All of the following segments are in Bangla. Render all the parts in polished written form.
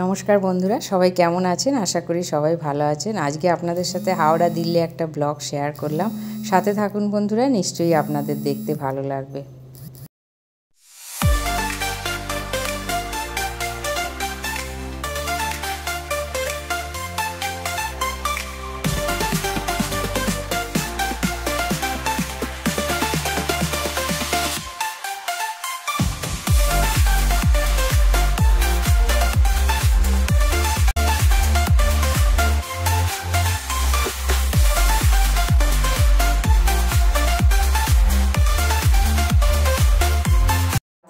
নমস্কার বন্ধুরা, সবাই কেমন আছেন? আশা করি সবাই ভালো আছেন। আজকে আপনাদের সাথে হাওড়া দিল্লি একটা ব্লগ শেয়ার করলাম। সাথে থাকুন বন্ধুরা, নিশ্চয়ই আপনাদের দেখতে ভালো লাগবে।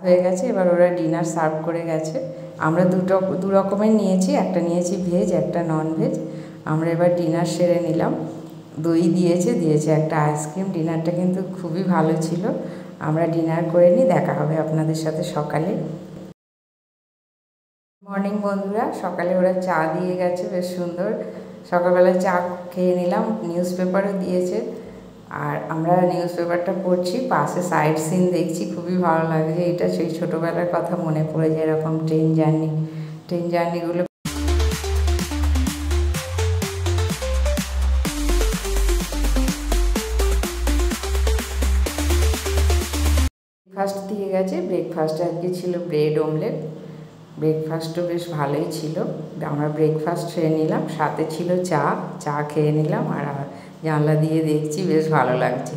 হয়ে গেছে, এবার ওরা ডিনার সার্ভ করে গেছে। আমরা দু রকমের নিয়েছি, একটা নিয়েছি ভেজ, একটা নন ভেজ। আমরা এবার ডিনার সেরে নিলাম। দই দিয়েছে একটা আইসক্রিম। ডিনারটা কিন্তু খুবই ভালো ছিল। আমরা ডিনার করে নিই, দেখা হবে আপনাদের সাথে সকালে। মর্নিং বন্ধুরা, সকালে ওরা চা দিয়ে গেছে, বেশ সুন্দর। সকালবেলা চা খেয়ে নিলাম, নিউজ পেপারও দিয়েছে। আর আমরা নিউজ পেপারটা পড়ছি, পাশে সাইড সিন দেখছি, খুবই ভালো লাগছে। এটা সেই ছোটোবেলার কথা মনে পড়ে যায়, এরকম ট্রেন জার্নিগুলো। ব্রেকফাস্ট দিয়ে গেছে। ব্রেকফাস্টে আজকে ছিল ব্রেড অমলেট। ব্রেকফাস্টও বেশ ভালোই ছিল। আমরা ব্রেকফাস্ট খেয়ে নিলাম, সাথে ছিল চা খেয়ে নিলাম। আর জানলা দিয়ে দেখছি, বেশ ভালো লাগছে।